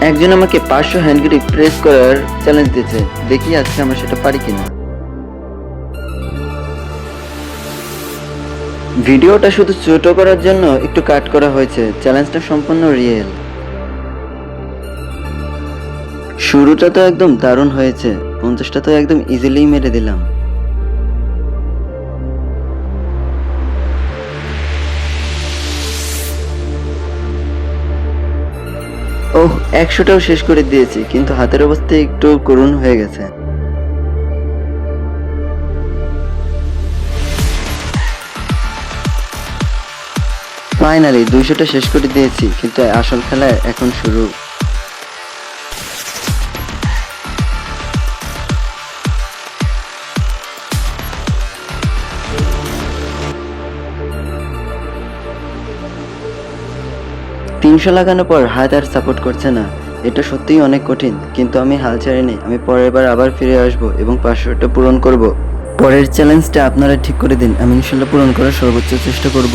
একজন আমাকে 500 hand grip press করার চ্যালেঞ্জ দিয়েছে, দেখি আজকে আমরা সেটা পারি কিনা। ভিডিওটা শুধু ছোট করার জন্য একটু কাট করা হয়েছে, চ্যালেঞ্জটা সম্পূর্ণ রিয়েল। শুরুটা তো একদম দারুণ হয়েছে, 50টা তো একদম ইজিলি মেরে দিলাম। ওহ, 100টাও শেষ করে দিয়েছি, কিন্তু হাতের অবস্থা একটু করুণ হয়ে গেছে। ফাইনালি 200টা শেষ করে দিয়েছি, কিন্তু আসল খেলা এখন শুরু। তিনশো লাগানোর পর হাত আর সাপোর্ট করছে না। এটা সত্যিই অনেক কঠিন, কিন্তু আমি হাল ছাড়িনি। আমি পরের বার আবার ফিরে আসবো এবং 500টা পূরণ করব। পরের চ্যালেঞ্জটা আপনারা ঠিক করে দিন, আমি ইনশাল্লাহ পূরণ করার সর্বোচ্চ চেষ্টা করব।